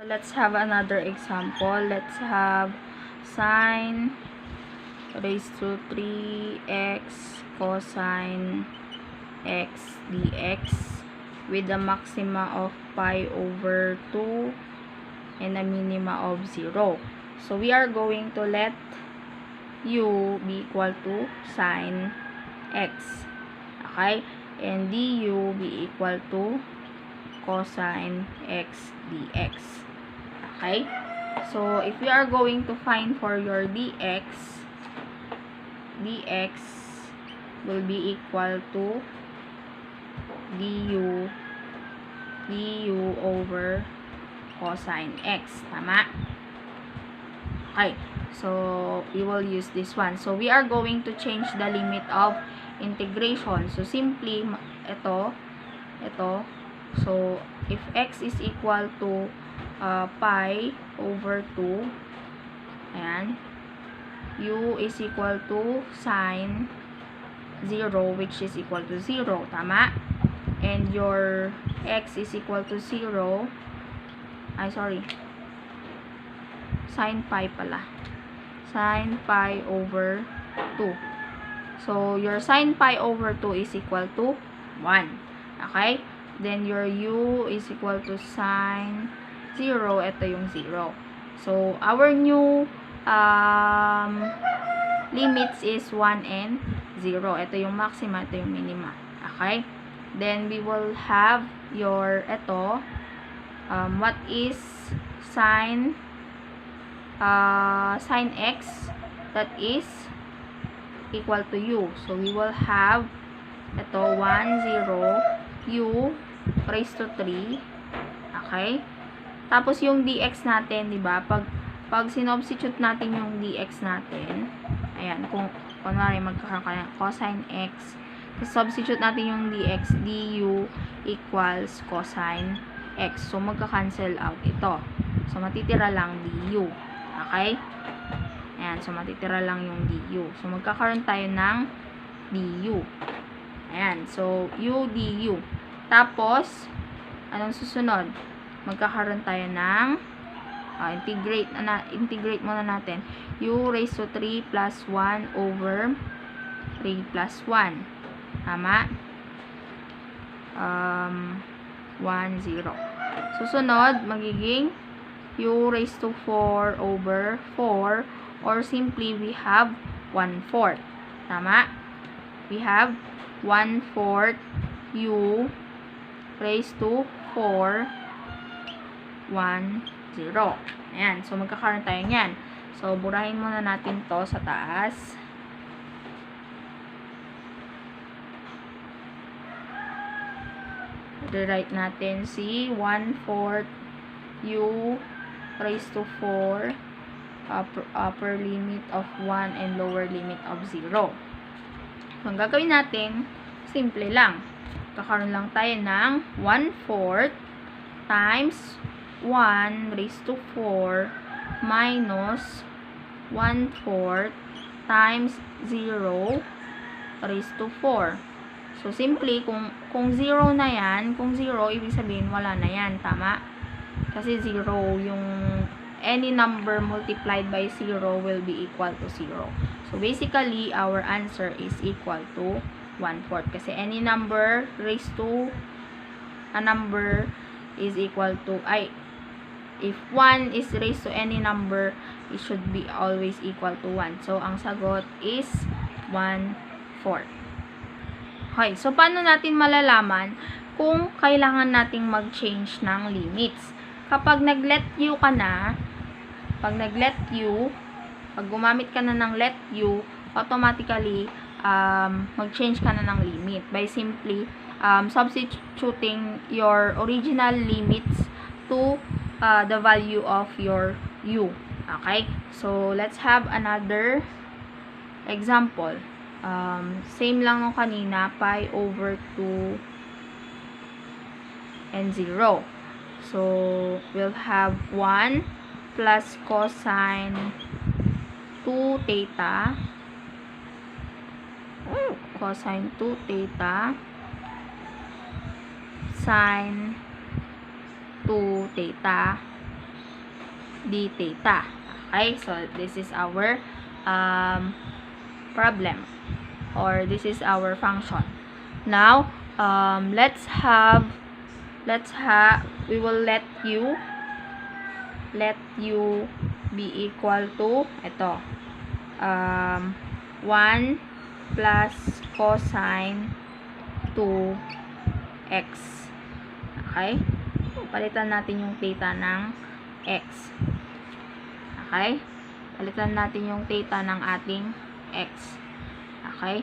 Let's have another example. Let's have sine raised to 3x cosine x dx with a maxima of pi over 2 and a minima of 0. So we are going to let u be equal to sine x. Okay? And du be equal to cosine x dx. Okay? So if we are going to find for your dx will be equal to du over cosine x. Tama? Okay. So we will use this one. So we are going to change the limit of integration. So simply, ito. So if x is equal to pi over 2, ayan, u is equal to sine 0, which is equal to 0. Tama? And your x is equal to 0. Sine pi pala. Sine pi over 2. So, your sine pi over 2 is equal to 1. Okay? Then, your u is equal to sine 0. Ito yung 0. So, our new limits is 1 and 0. Ito yung maxima, ito yung minima. Okay? Then, we will have your, what is sine x, that is equal to u. So, we will have 1, 0, u raised to 3. Okay? Tapos, yung dx natin, diba? Pag sinubstitute natin yung dx natin, ayan, kung kunwari magkakaroon cosine x, substitute natin yung dx, du equals cosine x. So, magka-cancel out ito. So, matitira lang du. Okay? Ayan. So, matitira lang yung du. So, magkakaroon tayo ng du. Ayan. So, u du. Tapos, anong susunod? Magkakaroon tayo ng integrate muna natin. U raised to 3 plus 1 over 3 plus 1. Tama? 1, 0. Susunod, magiging u raised to 4 over 4, or simply we have 1/4. Tama? We have 1/4 u raised to 4, 1, 0. Ayan. So, magkakaroon tayo niyan. So, burahin muna natin to sa taas. Rewrite natin si 1/4 u raised to 4 upper limit of 1 and lower limit of 0. So, ang gagawin natin, simple lang. Kakaroon lang tayo ng 1/4 times 1 raised to 4 minus 1/4 times 0 raised to 4. So, simply, kung 0 na yan, kung 0, ibig sabihin, wala na yan. Tama? Kasi 0, yung any number multiplied by 0 will be equal to 0. So, basically, our answer is equal to 1/4. Kasi any number raised to a number is equal to, if 1 is raised to any number, it should be always equal to 1. So, ang sagot is 1/4. Okay, so paano natin malalaman kung kailangan nating mag-change ng limits? Kapag nag-let u ka na, pag gumamit ka na ng let u, automatically, mag-change ka na ng limit by simply substituting your original limits to the value of your u. Okay? So, let's have another example. Same lang nung kanina, pi over 2 and 0. So, we'll have 1 plus cosine 2 theta, cosine 2 theta, sine 2 theta, d theta. Okay, so this is our problem, or this is our function. Now, we will let u be equal to ito, 1 plus cosine 2x. Okay? Palitan natin yung theta ng x. Okay? Palitan natin yung theta ng ating x. Okay?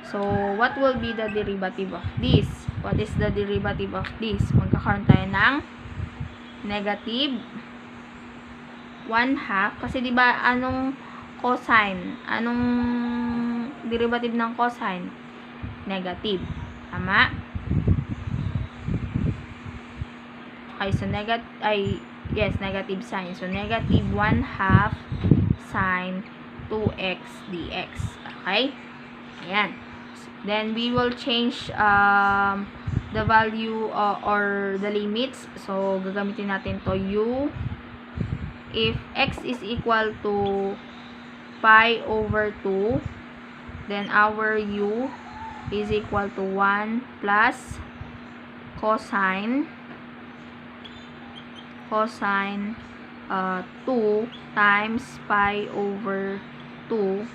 So, what will be the derivative of this? What is the derivative of this? Magkakaroon tayo ng negative 1/2. Kasi diba, anong cosine? Anong derivative ng cosine? Negative. Tama? Okay, so negative sign. So, negative 1/2 sine 2x dx. Okay? Ayan. Then, we will change the value or the limits. So, gagamitin natin to u. If x is equal to pi over 2, then our u is equal to 1 plus cosine 2 times pi over 2.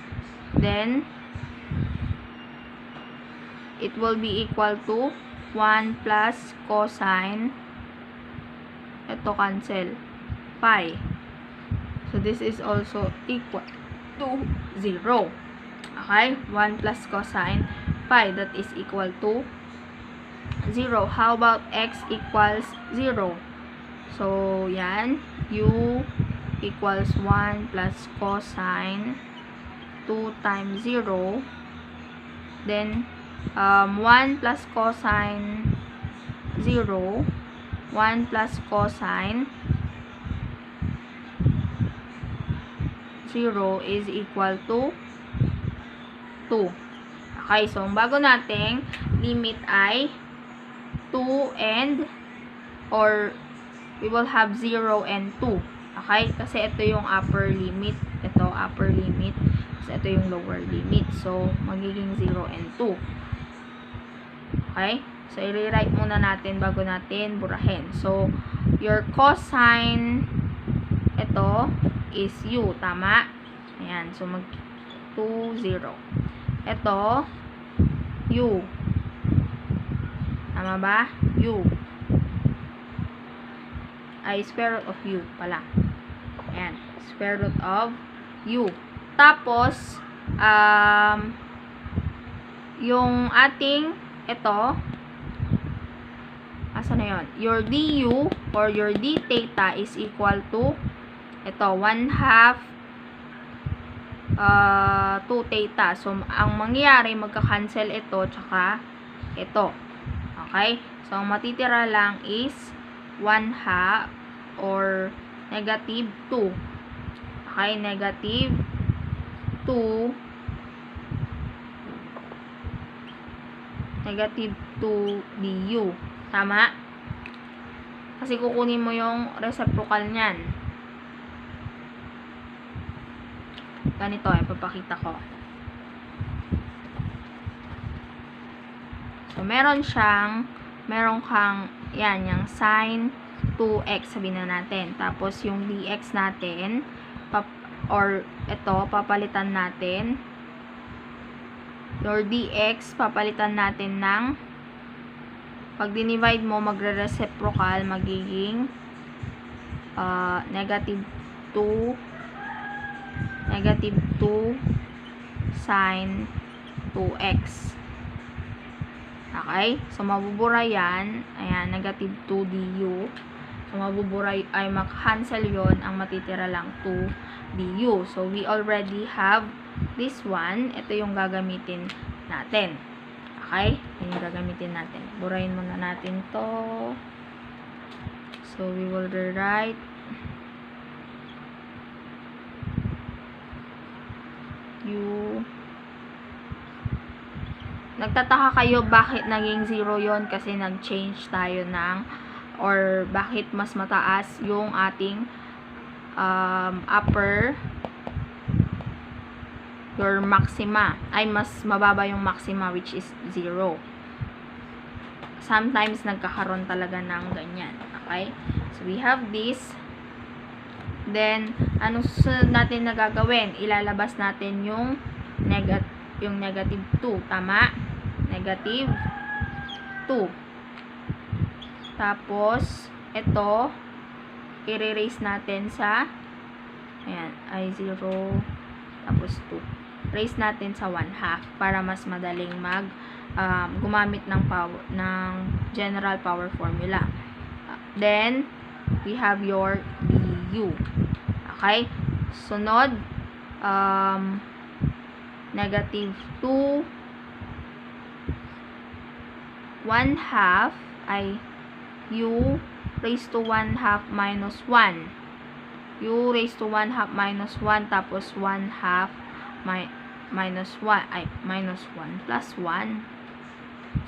Then, it will be equal to 1 plus cosine, ito cancel, pi. So, this is also equal to 0. Okay? 1 plus cosine pi, that is equal to 0. How about x equals 0? So, yan. U equals 1 plus cosine 2 times 0. Then, 1 plus cosine 0, 1 plus cosine 0 is equal to 2. Okay, so bago nating limit ay 2 and, or we will have 0 and 2. Okay, kasi ito yung upper limit, ito upper limit, kasi ito yung lower limit. So, magiging 0 and 2. Okay? So, i-rewrite muna natin bago natin burahin. So, your cosine, ito, is u. Tama? Ayan. So, 2, 0. Ito, u. Tama ba? U. Ay, square root of u pala. Ayan. Square root of u. Tapos, yung ating ito, asa na yun? Your du or your d theta is equal to ito, 1/2 2 theta. So, ang mangyayari, magka-cancel ito tsaka ito. Okay? So, ang matitira lang is 1/2 or negative 2. Okay? Negative 2 du. Tama? Kasi kukunin mo yung reciprocal niyan. Ganito, ipapakita ko. So, meron kang, yan, yung sine 2x, sabihin na natin. Tapos, yung dx natin, or ito, papalitan natin. Your dx, papalitan natin ng, pag dinivide mo, magre-reciprocal, magiging negative 2 sine 2x. Okay? So, mabubura yan. Ayan, negative 2 du. So, mabubura, ay makancel yon, ang matitira lang 2 du. So, we already have this one. Ito yung gagamitin natin. Okay? Ito yung gagamitin natin. Burahin muna natin to. So, we will rewrite u. Nagtataka kayo bakit naging 0 yon, kasi nag-change tayo ng, or bakit mas mataas yung ating upper, your maxima, ay mas mababa yung maxima, which is 0. Sometimes nagkakaroon talaga ng ganyan. Okay? So we have this. Then, anong susunod natin na gagawin? Ilalabas natin yung negative 2. Tama? Negative 2. Tapos, ito, i-erase natin sa, ayan, ay 0, tapos 2. Raise natin sa 1/2 para mas madaling gumamit ng power, ng general power formula. Then, we have your du. Okay? Sunod, negative 2, 1/2 ay u raised to 1/2 minus 1. U raised to 1/2 minus 1, tapos 1/2 minus 1, ay, minus 1, plus 1.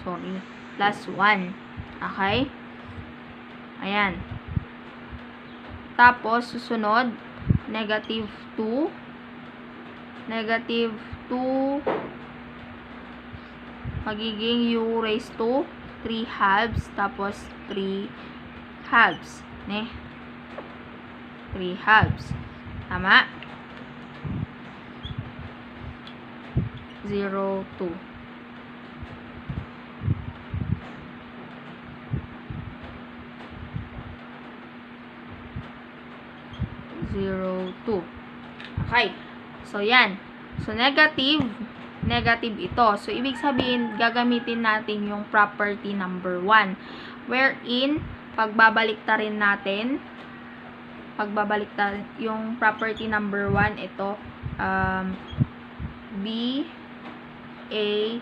Sorry, plus 1. Okay? Ayan. Tapos, susunod, negative 2. Negative 2, magiging u raised to 3/2, tapos 3/2. 3/2. Tama? 0, 2. Okay. So, yan. So, negative ito. So, ibig sabihin, gagamitin natin yung property number 1. Wherein, pagbabalik-tarin natin yung property number 1, ito, b a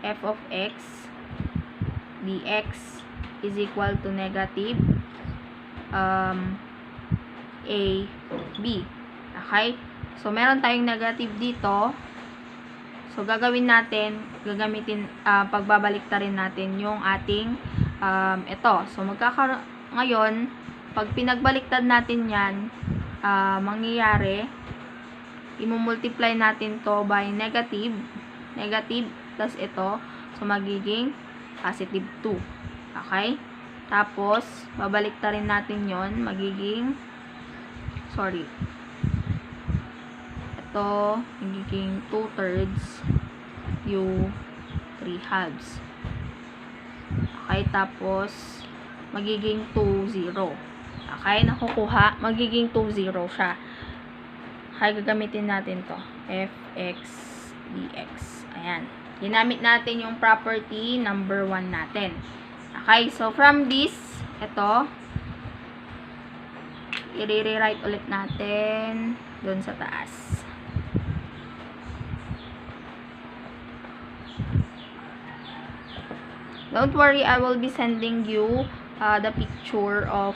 f of x dx is equal to negative a b. Okay? So, meron tayong negative dito. So, gagamitin natin, pagbabalik-tarin natin yung ating, ito. So, ngayon, pag pinagbaliktad natin yan, mangyayari, imumultiply natin to by negative plus ito. So, magiging positive 2. Okay? Tapos, babaliktarin natin yon, magiging, sorry, ito, magiging 2/3 u 3/2. Okay, tapos, magiging 2, 0. Okay, nakukuha, magiging 2, 0 siya. Okay, gagamitin natin to, fx dx. Ayan. Ginamit natin yung property number 1 natin. Okay, so from this, ito, i-rewrite ulit natin dun sa taas. Don't worry, I will be sending you the picture of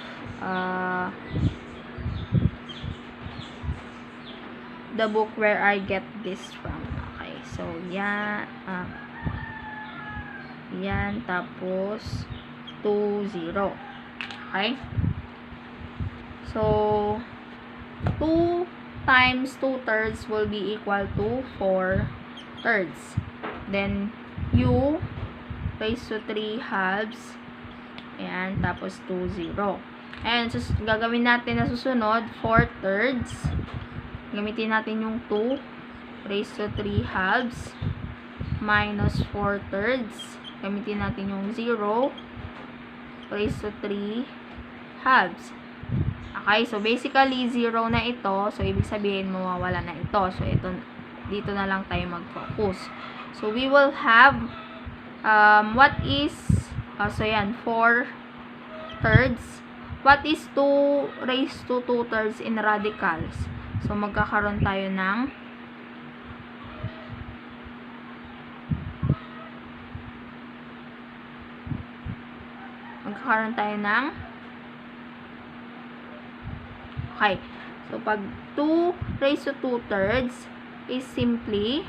the book where I get this from. Okay, so yan, yan, tapos 2, 0. Okay? So, 2 times 2/3 will be equal to 4/3. Then, u raised to 3/2. Ayan, tapos 2, 0. And, gagawin natin na susunod, 4/3. Gamitin natin yung 2 raised to 3/2 minus 4/3. Gamitin natin yung 0 raised to 3/2. Okay, so basically 0 na ito. So, ibig sabihin, mawawala na ito. So, ito, dito na lang tayo mag-focus. So, we will have what is, so yan, 4/3. What is 2 raised to 2/3 in radicals? So, magkakaroon tayo ng okay. So, pag 2 raised to 2/3 is simply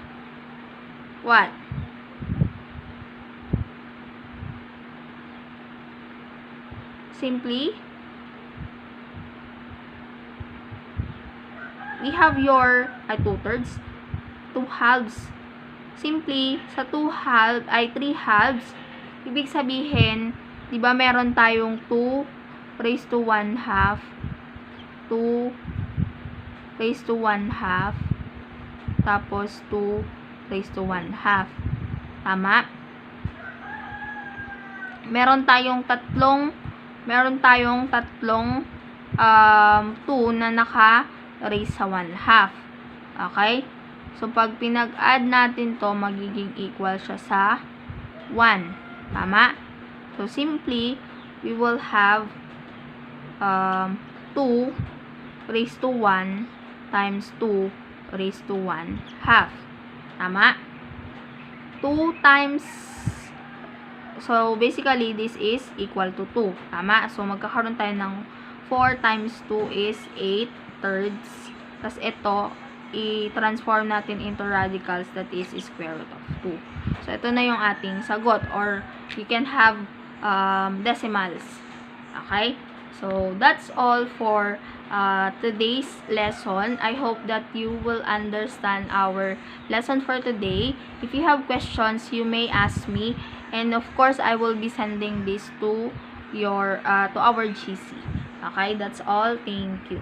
what? Simply we have your 2/3, 2 halves. Simply, sa 3 halves, ibig sabihin, di ba meron tayong 2 raised to 1 half, 2 raised to 1 half, tapos 2 raised to 1 half. Tama? Meron tayong tatlong 2 na naka-raise sa 1 half. Okay? So, pag pinag-add natin to, magiging equal siya sa 1. Tama? So, simply, we will have 2 raised to 1 times 2 raised to 1 half. Tama? 2 times, so, basically, this is equal to 2. Tama? So, magkakaroon tayo ng 4 times 2 is 8/3. Tapos, ito, i-transform natin into radicals, that is square root of 2. So, ito na yung ating sagot, or you can have decimals. Okay? So, that's all for today's lesson. I hope that you will understand our lesson for today. If you have questions, you may ask me, and of course, I will be sending this to our GC. Okay? That's all. Thank you.